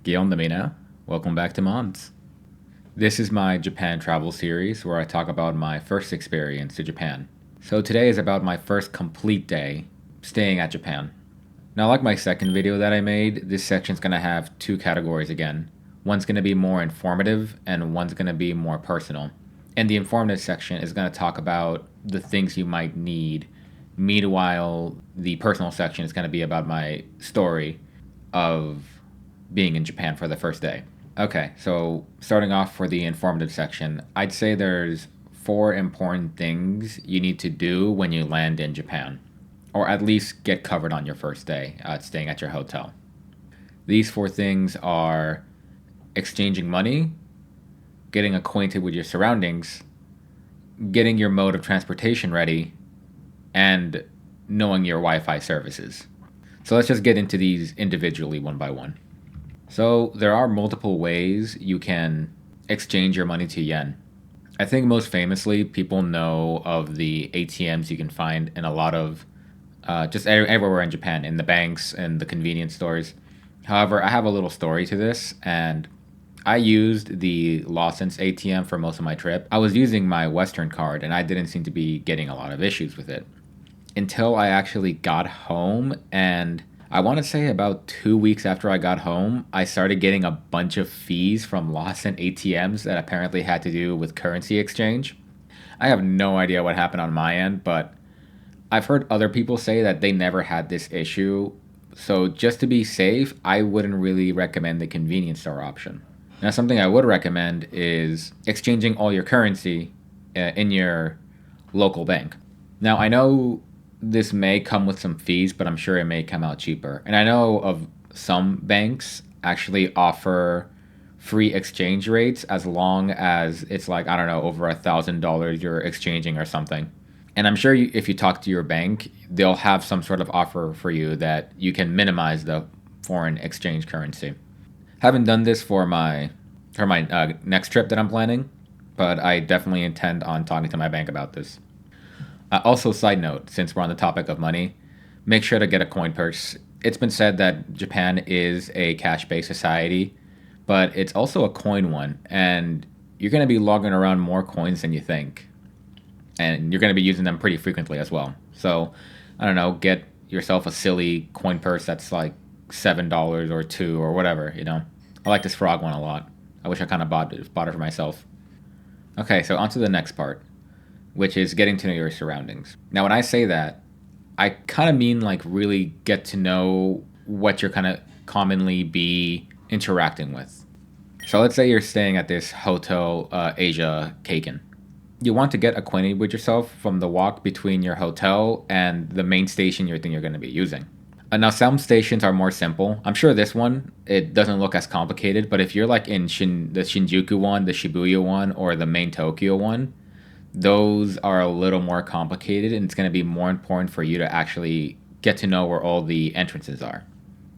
Mina. Welcome back to Mons. This is my Japan travel series where I talk about my first experience to Japan. So today is about my first complete day staying at Japan. Now, like my second video that I made, this section's gonna have two categories again. One's gonna be more informative and one's gonna be more personal. And the informative section is gonna talk about the things you might need. Meanwhile, the personal section is gonna be about my story of being in Japan for the first day. Okay, so starting off for the informative section, I'd say there's four important things you need to do when you land in Japan, or at least get covered on your first day staying at your hotel. These four things are exchanging money, getting acquainted with your surroundings, getting your mode of transportation ready, and knowing your Wi-Fi services. So let's just get into these individually one by one. So there are multiple ways you can exchange your money to yen. I think most famously, people know of the ATMs you can find in a lot of, just everywhere in Japan, in the banks and the convenience stores. However, I have a little story to this, and I used the LAWSON's ATM for most of my trip. I was using my Western card, and I didn't seem to be getting a lot of issues with it until I actually got home. And I want to say about 2 weeks after I got home, I started getting a bunch of fees from LAWSON ATMs that apparently had to do with currency exchange. I have no idea what happened on my end, but I've heard other people say that they never had this issue. So just to be safe, I wouldn't really recommend the convenience store option. Now, something I would recommend is exchanging all your currency in your local bank. Now, I know this may come with some fees, but I'm sure it may come out cheaper. And I know of some banks actually offer free exchange rates as long as it's like, I don't know, over $1,000 you're exchanging or something. And I'm sure if you talk to your bank, they'll have some sort of offer for you that you can minimize the foreign exchange currency. Haven't done this for my next trip that I'm planning, but I definitely intend on talking to my bank about this. Also, side note, since we're on the topic of money, make sure to get a coin purse. It's been said that Japan is a cash-based society, but it's also a coin one, and you're going to be lugging around more coins than you think. And you're going to be using them pretty frequently as well. So, I don't know, get yourself a silly coin purse that's like $7 or $2 or whatever, you know. I like this frog one a lot. I wish I kind of bought it for myself. Okay, so on to the next part, which is getting to know your surroundings. Now, when I say that, I kind of mean like really get to know what you're kind of commonly be interacting with. So let's say you're staying at this hotel, Asia Kaken. You want to get acquainted with yourself from the walk between your hotel and the main station you think you're going to be using. Now, some stations are more simple. I'm sure this one, it doesn't look as complicated, but if you're like in the Shinjuku one, the Shibuya one, or the main Tokyo one, those are a little more complicated, and it's going to be more important for you to actually get to know where all the entrances are,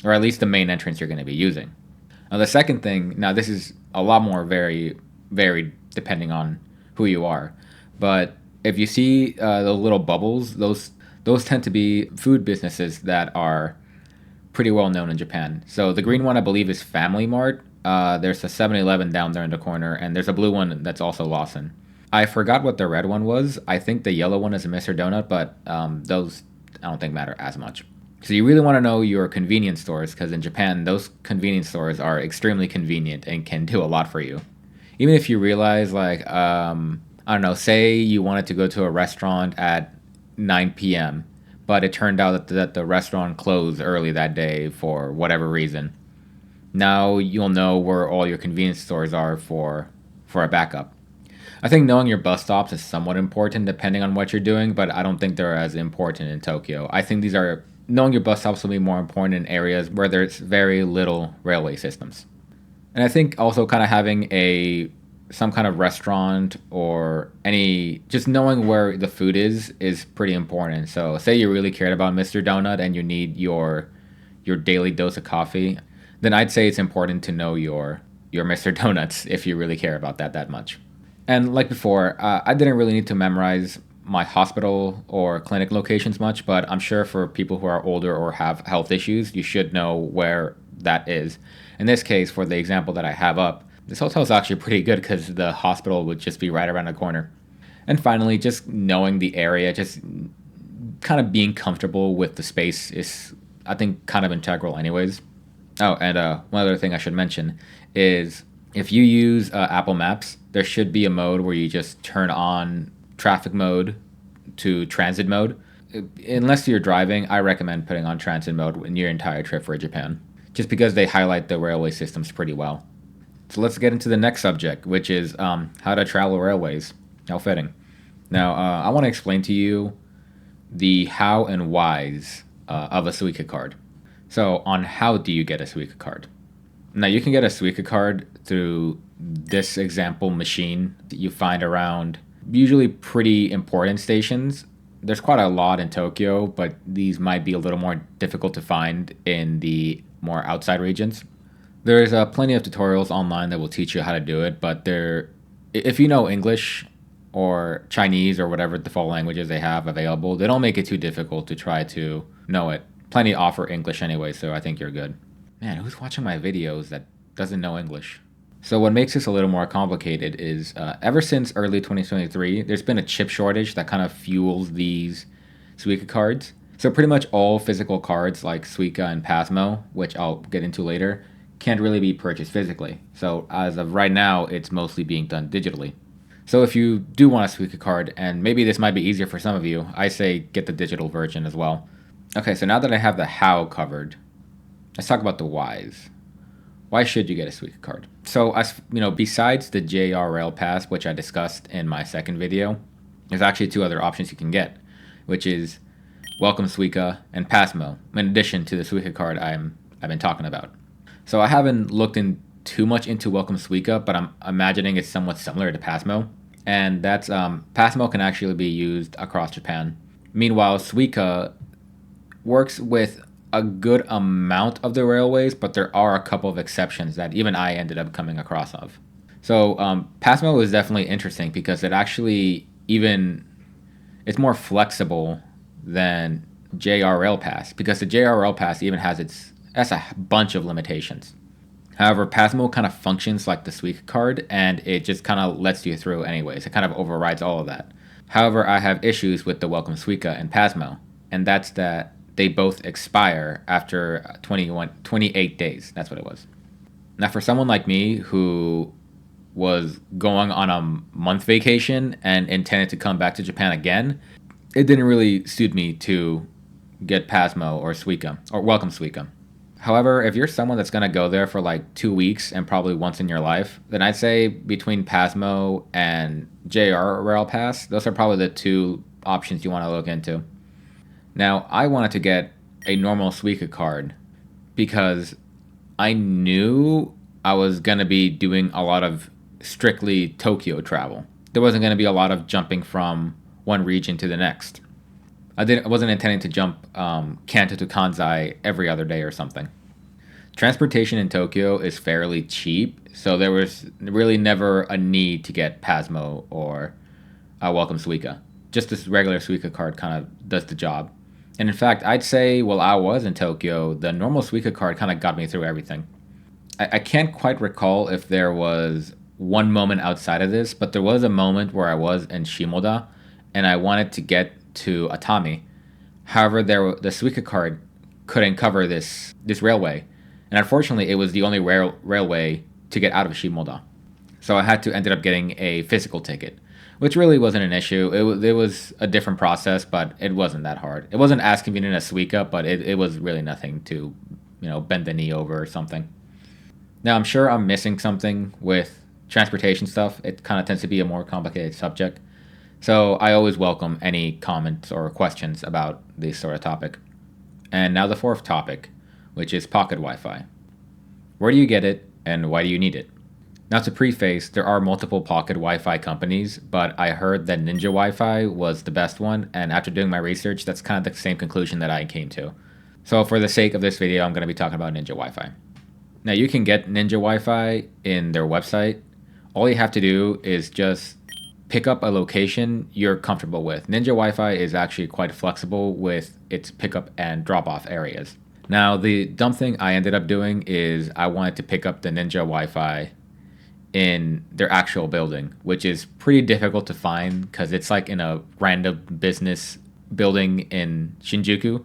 or at least the main entrance you're going to be using. Now, the second thing, now this is a lot more varied depending on who you are, but if you see the little bubbles, those tend to be food businesses that are pretty well known in Japan. So the green one, I believe, is Family Mart. There's a 7-Eleven down there in the corner, and there's a blue one that's also Lawson. I forgot what the red one was. I think the yellow one is a Mr. Donut, but those I don't think matter as much. So you really want to know your convenience stores, because in Japan, those convenience stores are extremely convenient and can do a lot for you. Even if you realize, like, I don't know, say you wanted to go to a restaurant at 9 p.m., but it turned out that the restaurant closed early that day for whatever reason. Now you'll know where all your convenience stores are for a backup. I think knowing your bus stops is somewhat important depending on what you're doing, but I don't think they're as important in Tokyo. I think knowing your bus stops will be more important in areas where there's very little railway systems. And I think also kind of having some kind of restaurant or just knowing where the food is pretty important. So say you really cared about Mr. Donut and you need your daily dose of coffee, then I'd say it's important to know your Mr. Donuts if you really care about that much. And like before, I didn't really need to memorize my hospital or clinic locations much, but I'm sure for people who are older or have health issues, you should know where that is. In this case, for the example that I have up, this hotel is actually pretty good because the hospital would just be right around the corner. And finally, just knowing the area, just kind of being comfortable with the space is, I think, kind of integral anyways. Oh, and one other thing I should mention is if you use Apple Maps, there should be a mode where you just turn on traffic mode to transit mode. Unless you're driving, I recommend putting on transit mode in your entire trip for Japan, just because they highlight the railway systems pretty well. So let's get into the next subject, which is how to travel railways. How fitting. Now, I want to explain to you the how and whys of a suica card. So, on how do you get a suica card? Now, you can get a suica card through this example machine that you find around usually pretty important stations. There's quite a lot in Tokyo, but these might be a little more difficult to find in the more outside regions. There's plenty of tutorials online that will teach you how to do it, but if you know English or Chinese or whatever default languages they have available, they don't make it too difficult to try to know it. Plenty offer English anyway, so I think you're good. Man, who's watching my videos that doesn't know English? So what makes this a little more complicated is ever since early 2023, there's been a chip shortage that kind of fuels these Suica cards. So pretty much all physical cards like Suica and Pasmo, which I'll get into later, can't really be purchased physically. So as of right now, it's mostly being done digitally. So if you do want a Suica card, and maybe this might be easier for some of you, I say get the digital version as well. Okay, so now that I have the how covered, let's talk about the whys. Why should you get a Suica card? So, besides the JR Rail Pass, which I discussed in my second video, there's actually two other options you can get, which is Welcome Suica and Pasmo, in addition to the Suica card I've been talking about. So I haven't looked in too much into Welcome Suica, but I'm imagining it's somewhat similar to Pasmo, and that's Pasmo can actually be used across Japan. Meanwhile, Suica works with a good amount of the railways, but there are a couple of exceptions that even I ended up coming across of. So Pasmo is definitely interesting because it's more flexible than JR Rail Pass, because the JR Rail Pass even has a bunch of limitations. However, Pasmo kind of functions like the Suica card, and it just kind of lets you through anyways. It kind of overrides all of that. However, I have issues with the Welcome Suica and Pasmo, and that's that they both expire after 28 days. That's what it was. Now, for someone like me who was going on a month vacation and intended to come back to Japan again, it didn't really suit me to get Pasmo or Suica, or Welcome Suica. However, if you're someone that's going to go there for like 2 weeks and probably once in your life, then I'd say between Pasmo and JR Rail Pass, those are probably the two options you want to look into. Now, I wanted to get a normal Suica card because I knew I was going to be doing a lot of strictly Tokyo travel. There wasn't going to be a lot of jumping from one region to the next. I wasn't intending to jump Kanto to Kansai every other day or something. Transportation in Tokyo is fairly cheap, so there was really never a need to get Pasmo or Welcome Suica. Just this regular Suica card kind of does the job. And in fact, I'd say while I was in Tokyo, the normal Suica card kind of got me through everything. I can't quite recall if there was one moment outside of this, but there was a moment where I was in Shimoda, and I wanted to get to Atami. However, the Suica card couldn't cover this railway, and unfortunately, it was the only railway to get out of Shimoda. So I had to ended up getting a physical ticket, which really wasn't an issue. It was a different process, but it wasn't that hard. It wasn't as convenient as Suica, but it was really nothing to, bend the knee over or something. Now, I'm sure I'm missing something with transportation stuff. It kind of tends to be a more complicated subject. So I always welcome any comments or questions about this sort of topic. And now the fourth topic, which is pocket Wi-Fi. Where do you get it, and why do you need it? Now, to preface, there are multiple pocket Wi-Fi companies, but I heard that Ninja Wi-Fi was the best one, and after doing my research, that's kind of the same conclusion that I came to. So for the sake of this video, I'm going to be talking about Ninja Wi-Fi. Now, you can get Ninja Wi-Fi in their website. All you have to do is just pick up a location you're comfortable with. Ninja Wi-Fi is actually quite flexible with its pickup and drop-off areas. Now, the dumb thing I ended up doing is I wanted to pick up the Ninja Wi-Fi in their actual building, which is pretty difficult to find because it's like in a random business building in Shinjuku,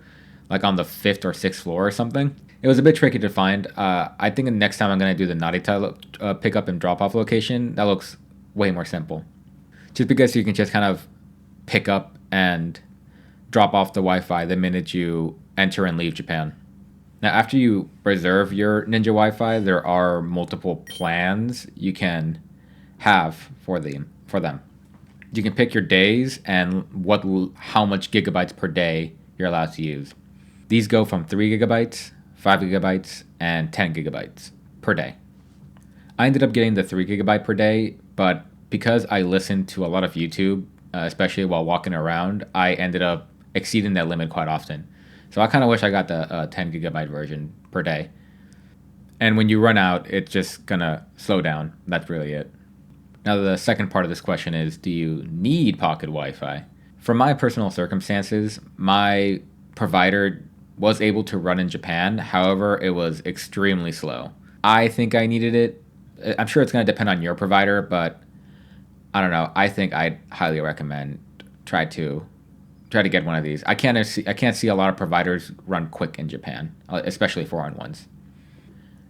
like on the 5th or 6th floor or something. It was a bit tricky to find. I think the next time I'm going to do the Narita pickup and drop-off location, that looks way more simple. Just because you can just kind of pick up and drop off the Wi-Fi the minute you enter and leave Japan. Now, after you reserve your Ninja Wi-Fi, there are multiple plans you can have for them. You can pick your days and how much gigabytes per day you're allowed to use. These go from 3 gigabytes, 5 gigabytes, and 10 gigabytes per day. I ended up getting the 3 gigabyte per day, but because I listened to a lot of YouTube, especially while walking around, I ended up exceeding that limit quite often. So I kind of wish I got the 10 gigabyte version per day. And when you run out, it's just going to slow down. That's really it. Now, the second part of this question is, do you need pocket Wi-Fi? For my personal circumstances, my provider was able to run in Japan. However, it was extremely slow. I think I needed it. I'm sure it's going to depend on your provider, but I don't know. I think I'd highly recommend try to get one of these. I can't see a lot of providers run quick in Japan, especially foreign ones.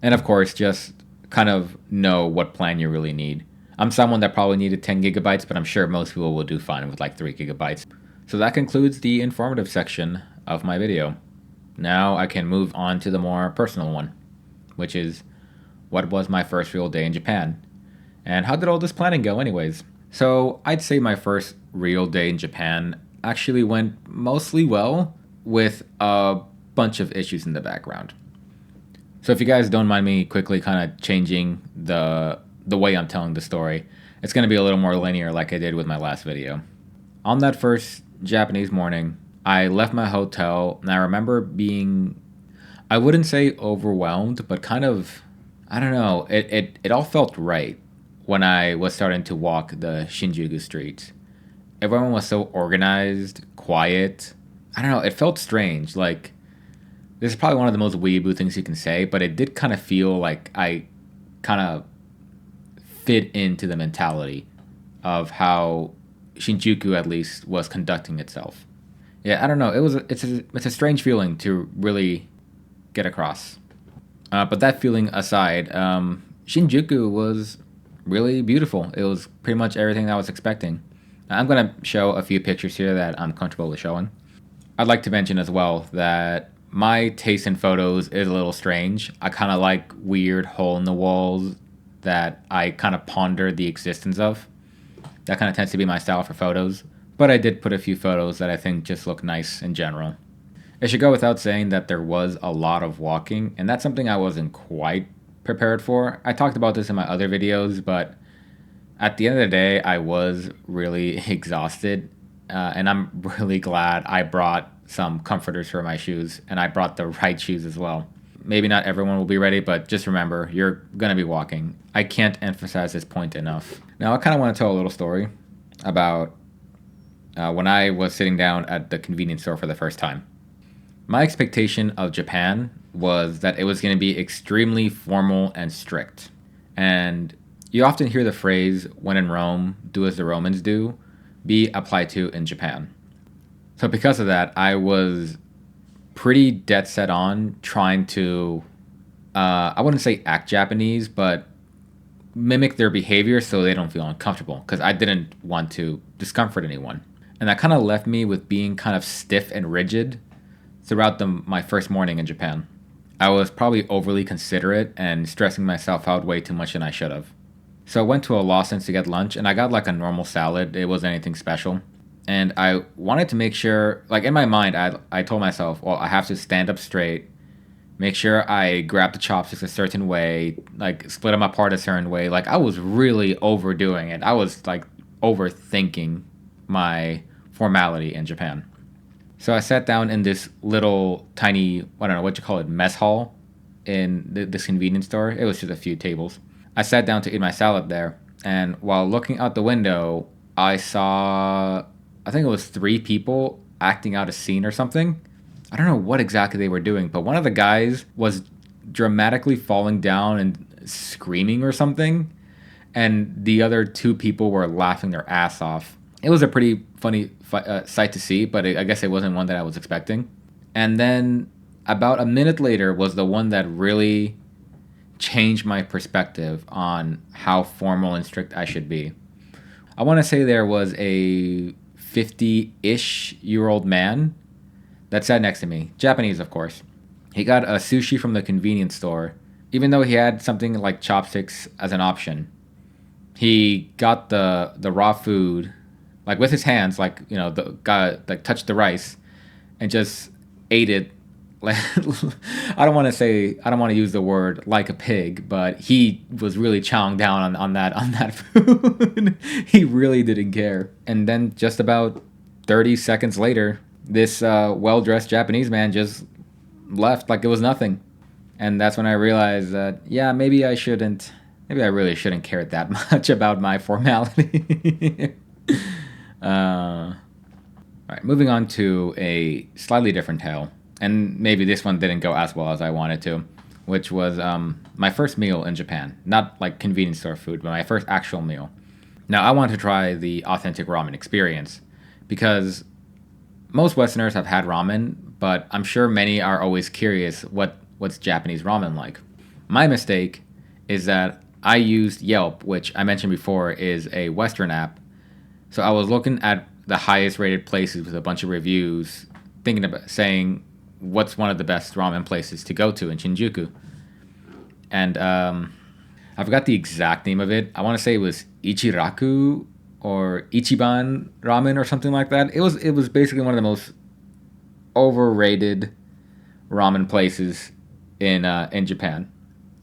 And of course, just kind of know what plan you really need. I'm someone that probably needed 10 gigabytes, but I'm sure most people will do fine with like 3 gigabytes. So that concludes the informative section of my video. Now I can move on to the more personal one, which is what was my first real day in Japan? And how did all this planning go anyways? So I'd say my first real day in Japan actually went mostly well, with a bunch of issues in the background. So if you guys don't mind me quickly kind of changing the way I'm telling the story, it's going to be a little more linear like I did with my last video. On that first Japanese morning, I left my hotel and I remember being, I wouldn't say overwhelmed, but kind of, I don't know, it all felt right when I was starting to walk the Shinjuku streets. Everyone was so organized, quiet. I don't know, it felt strange. Like, this is probably one of the most weeaboo things you can say, but it did kind of feel like I kind of fit into the mentality of how Shinjuku at least was conducting itself. Yeah, I don't know. It's a strange feeling to really get across. But that feeling aside, Shinjuku was really beautiful. It was pretty much everything I was expecting. I'm going to show a few pictures here that I'm comfortable with showing. I'd like to mention as well that my taste in photos is a little strange. I kind of like weird hole in the walls that I kind of ponder the existence of. That kind of tends to be my style for photos. But I did put a few photos that I think just look nice in general. It should go without saying that there was a lot of walking, and that's something I wasn't quite prepared for. I talked about this in my other videos, but at the end of the day, I was really exhausted, and I'm really glad I brought some comforters for my shoes, and I brought the right shoes as well. Maybe not everyone will be ready, but just remember, you're going to be walking. I can't emphasize this point enough. Now, I kind of want to tell a little story about when I was sitting down at the convenience store for the first time. My expectation of Japan was that it was going to be extremely formal and strict. And you often hear the phrase, when in Rome, do as the Romans do, be applied to in Japan. So because of that, I was pretty dead set on trying to, I wouldn't say act Japanese, but mimic their behavior so they don't feel uncomfortable, because I didn't want to discomfort anyone. And that kind of left me with being kind of stiff and rigid throughout my first morning in Japan. I was probably overly considerate and stressing myself out way too much than I should have. So I went to a LAWSON to get lunch, and I got like a normal salad. It wasn't anything special. And I wanted to make sure, like in my mind, I told myself, well, I have to stand up straight, make sure I grab the chopsticks a certain way, like split them apart a certain way. Like I was really overdoing it. I was like overthinking my formality in Japan. So I sat down in this little tiny, I don't know what you call it, mess hall in this convenience store. It was just a few tables. I sat down to eat my salad there, and while looking out the window, I saw, I think it was three people acting out a scene or something. I don't know what exactly they were doing, but one of the guys was dramatically falling down and screaming or something, and the other two people were laughing their ass off. It was a pretty funny sight to see, but I guess it wasn't one that I was expecting. And then about a minute later was the one that really changed my perspective on how formal and strict I should be. I want to say there was a 50-ish year old man that sat next to me, Japanese, of course. He got a sushi from the convenience store, even though he had something like chopsticks as an option. He got the raw food, like with his hands, like the guy like touched the rice, and just ate it. Like I don't want to use the word like a pig, but he was really chowing down on that food. He really didn't care. And then just about 30 seconds later, this well-dressed Japanese man just left like it was nothing. And that's when I realized that, yeah, maybe I really shouldn't care that much about my formality. All right, moving on to a slightly different tale. And maybe this one didn't go as well as I wanted to, which was my first meal in Japan. Not like convenience store food, but my first actual meal. Now, I wanted to try the authentic ramen experience because most Westerners have had ramen, but I'm sure many are always curious what's Japanese ramen like. My mistake is that I used Yelp, which I mentioned before is a Western app. So I was looking at the highest rated places with a bunch of reviews, thinking about saying what's one of the best ramen places to go to in Shinjuku. And I forgot the exact name of it. I want to say it was Ichiraku or Ichiban Ramen or something like that. It was basically one of the most overrated ramen places in Japan.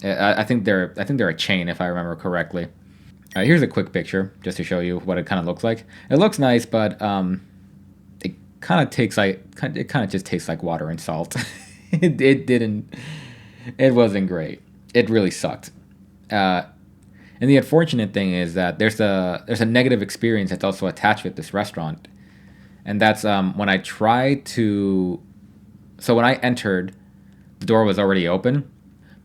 I think they're a chain if I remember correctly. Here's a quick picture just to show you what it kind of looks like. It looks nice, but it kind of just tastes like water and salt. It wasn't great. It really sucked. And the unfortunate thing is that there's a negative experience that's also attached with this restaurant, and that's when I tried to. So when I entered, the door was already open,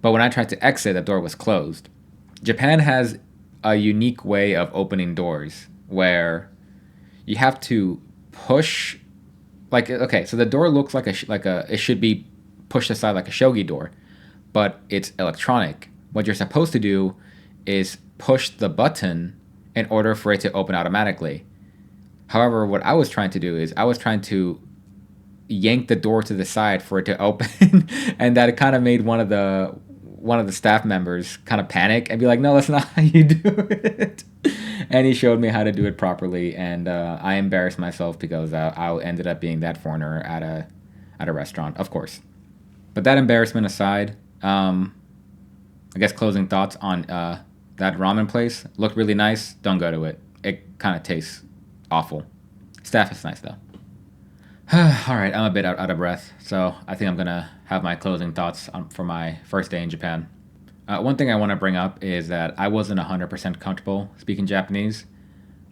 but when I tried to exit, the door was closed. Japan has a unique way of opening doors where you have to push, like, okay, so the door looks like it should be pushed aside like a shogi door, but it's electronic. What you're supposed to do is push the button in order for it to open automatically. However, what I was trying to do is I was trying to yank the door to the side for it to open, and that kind of made one of the staff members kind of panic and be like, "No, that's not how you do it." And he showed me how to do it properly, and I embarrassed myself because I ended up being that foreigner at a restaurant, of course. But that embarrassment aside, I guess closing thoughts on that ramen place. Looked really nice. Don't go to it. It kind of tastes awful. Staff is nice though. All right, I'm a bit out of breath, so I think I'm gonna have my closing thoughts for my first day in Japan. One thing I want to bring up is that I wasn't 100% comfortable speaking Japanese.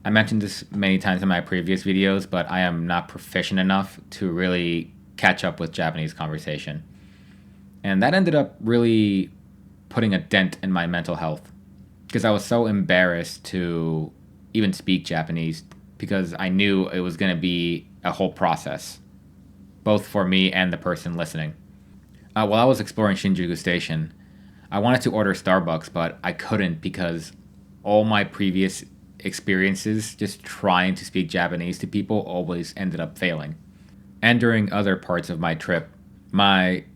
I mentioned this many times in my previous videos, but I am not proficient enough to really catch up with Japanese conversation. And that ended up really putting a dent in my mental health because I was so embarrassed to even speak Japanese because I knew it was going to be a whole process, both for me and the person listening. While I was exploring Shinjuku Station, I wanted to order Starbucks, but I couldn't because all my previous experiences just trying to speak Japanese to people always ended up failing. And during other parts of my trip,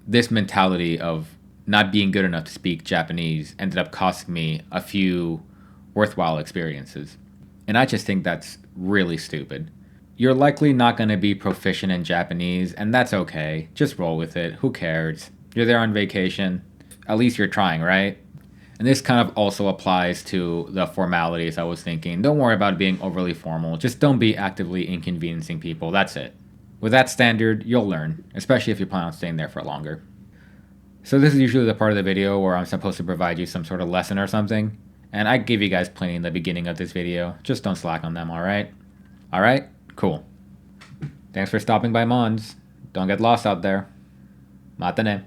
this mentality of not being good enough to speak Japanese ended up costing me a few worthwhile experiences. And I just think that's really stupid. You're likely not going to be proficient in Japanese, and that's okay. Just roll with it. Who cares? You're there on vacation. At least you're trying, right? And this kind of also applies to the formalities I was thinking. Don't worry about being overly formal. Just don't be actively inconveniencing people. That's it. With that standard, you'll learn, especially if you plan on staying there for longer. So this is usually the part of the video where I'm supposed to provide you some sort of lesson or something. And I gave you guys plenty in the beginning of this video. Just don't slack on them, alright? Alright? Cool. Thanks for stopping by Mons. Don't get lost out there. Matane.